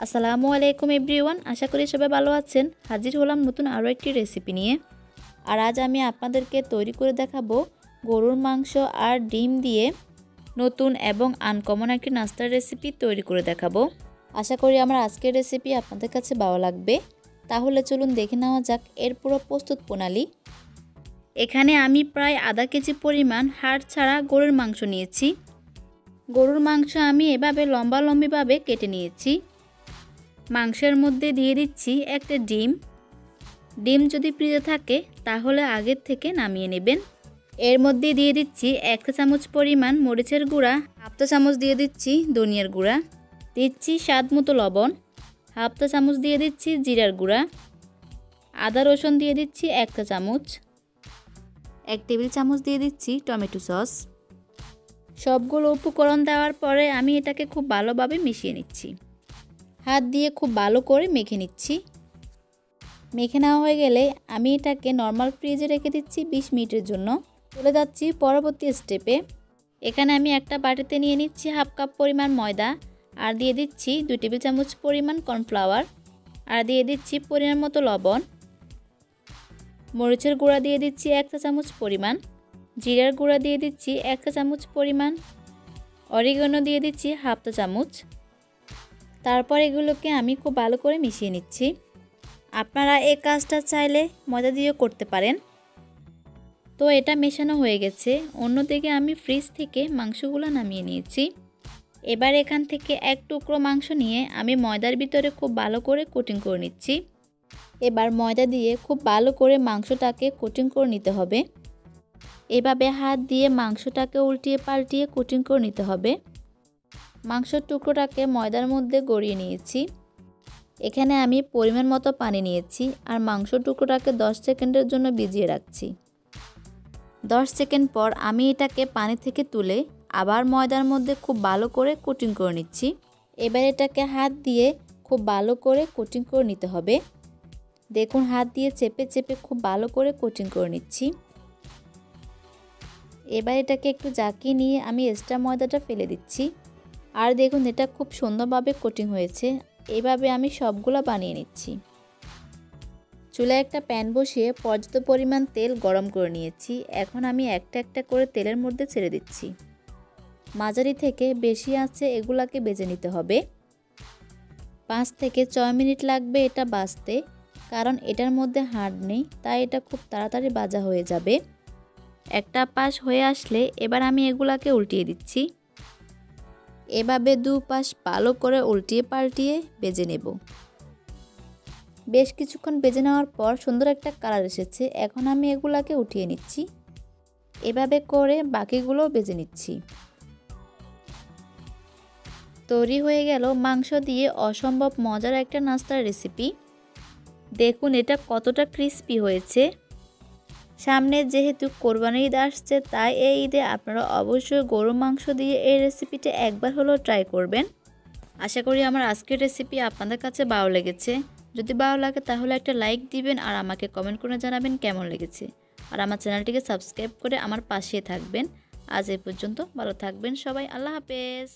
আসসালামু আলাইকুম এভরিওয়ান, আশা করি সবাই ভালো আছেন। হাজির হলাম নতুন আরও একটি রেসিপি নিয়ে। আর আজ আমি আপনাদেরকে তৈরি করে দেখাবো গরুর মাংস আর ডিম দিয়ে নতুন এবং আনকমন একটি নাস্তার রেসিপি তৈরি করে দেখাবো। আশা করি আমার আজকের রেসিপি আপনাদের কাছে ভালো লাগবে। তাহলে চলুন দেখে নেওয়া যাক এর পুরো প্রস্তুত প্রণালী। এখানে আমি প্রায় আধা কেজি পরিমাণ হাড় ছাড়া গরুর মাংস নিয়েছি। গরুর মাংস আমি এভাবে লম্বালম্বিভাবে কেটে নিয়েছি। মাংসের মধ্যে দিয়ে দিচ্ছি একটা ডিম। ডিম যদি ফ্রিজে থাকে তাহলে আগের থেকে নামিয়ে নেবেন। এর মধ্যে দিয়ে দিচ্ছি 1 চা চামচ পরিমাণ মরিচের গুঁড়া, 1/2 চা চামচ দিয়ে দিচ্ছি ধনিয়ার গুঁড়া, দিচ্ছি স্বাদ মতো লবণ, 1/2 চা চামচ দিয়ে দিচ্ছি জিরার গুঁড়া, আদা রসুন দিয়ে দিচ্ছি 1 চা চামচ, 1 টেবিল চামচ দিয়ে দিচ্ছি টমেটো সস। সবগুলো উপকরণ দেওয়ার পরে আমি এটাকে খুব ভালোভাবে মিশিয়ে নিচ্ছি। হাত দিয়ে খুব ভালো করে মেখে নিচ্ছি। মেখে নেওয়া হয়ে গেলে আমি এটাকে নর্মাল ফ্রিজে রেখে দিচ্ছি 20 মিনিটের জন্য। চলে যাচ্ছি পরবর্তী স্টেপে। এখানে আমি একটা বাটিতে নিয়ে নিচ্ছি 1/2 কাপ পরিমাণ ময়দা, আর দিয়ে দিচ্ছি 2 টেবিল চামচ পরিমাণ কর্নফ্লাওয়ার, আর দিয়ে দিচ্ছি পরিমাণ মতো লবণ। মরিচের গুঁড়া দিয়ে দিচ্ছি 1 চা চামচ পরিমাণ, জিরার গুঁড়া দিয়ে দিচ্ছি 1 চা চামচ পরিমাণ, অরিগানো দিয়ে দিচ্ছি 1/2 চা চামচ। তারপর এগুলোকে আমি খুব ভালো করে মিশিয়ে নিচ্ছি। আপনারা এই কাজটা চাইলে ময়দা দিয়েও করতে পারেন। তো এটা মেশানো হয়ে গেছে। অন্যদিকে আমি ফ্রিজ থেকে মাংসগুলো নামিয়ে নিয়েছি। এবার এখান থেকে এক টুকরো মাংস নিয়ে আমি ময়দার ভিতরে খুব ভালো করে কোটিং করে নিচ্ছি। এবার ময়দা দিয়ে খুব ভালো করে মাংসটাকে কোটিং করে নিতে হবে। এভাবে হাত দিয়ে মাংসটাকে উল্টিয়ে পাল্টিয়ে কোটিং করে নিতে হবে। মাংসের টুকরোটাকে ময়দার মধ্যে গড়িয়ে নিয়েছি। এখানে আমি পরিমাণ মতো পানি নিয়েছি আর মাংসের টুকরোটাকে 10 সেকেন্ডের জন্য ভিজিয়ে রাখছি। 10 সেকেন্ড পর আমি এটাকে পানি থেকে তুলে আবার ময়দার মধ্যে খুব ভালো করে কোটিং করে নিচ্ছি। এবার এটাকে হাত দিয়ে খুব ভালো করে কোটিং করে নিতে হবে। দেখুন, হাত দিয়ে চেপে চেপে খুব ভালো করে কোটিং করে নিচ্ছি। এবার এটাকে একটু জাকিয়ে নিয়ে আমি এক্সট্রা ময়দাটা ফেলে দিচ্ছি। আর দেখুন, এটা খুব সুন্দরভাবে কোটিং হয়েছে। এইভাবে আমি সবগুলো বানিয়ে নিচ্ছি। চুলায় একটা প্যান বসিয়ে পর্যাপ্ত পরিমাণ তেল গরম করে নিয়েছি। এখন আমি একটা একটা করে তেলের মধ্যে ছেড়ে দিচ্ছি। মাঝারি থেকে বেশি আঁচে এগুলাকে ভেজে নিতে হবে। 5 থেকে 6 মিনিট লাগবে এটা ভাজতে, কারণ এটার মধ্যে হাড় নেই, তাই এটা খুব তাড়াতাড়ি ভাজা হয়ে যাবে। একটা পাশ হয়ে আসলে এবার আমি এগুলাকে উল্টিয়ে দিচ্ছি। এভাবে দুপাশ ভালো করে উল্টিয়ে পাল্টিয়ে ভেজে নেব। বেশ কিছুক্ষণ ভেজে নেওয়ার পর সুন্দর একটা কালার এসেছে। এখন আমি এগুলাকে উঠিয়ে নিচ্ছি। এভাবে করে বাকিগুলো ভেজে নিচ্ছি। তৈরি হয়ে গেল মাংস দিয়ে অসম্ভব মজার একটা নাস্তার রেসিপি। দেখুন এটা কতটা ক্রিস্পি হয়েছে। সামনে যেহেতু কোরবানির ঈদ আসছে, তাই এই ঈদে আপনারা অবশ্যই গরুর মাংস দিয়ে এই রেসিপিটা একবার হলেও ট্রাই করবেন। আশা করি আমার আজকের রেসিপি আপনাদের কাছে ভালো লেগেছে। যদি ভালো লাগে তাহলে একটা লাইক দিবেন আর আমাকে কমেন্ট করে জানাবেন কেমন লেগেছে। আর আমার চ্যানেলটিকে সাবস্ক্রাইব করে আমার পাশে থাকবেন। আজ এই পর্যন্ত, ভালো থাকবেন সবাই। আল্লাহ হাফেজ।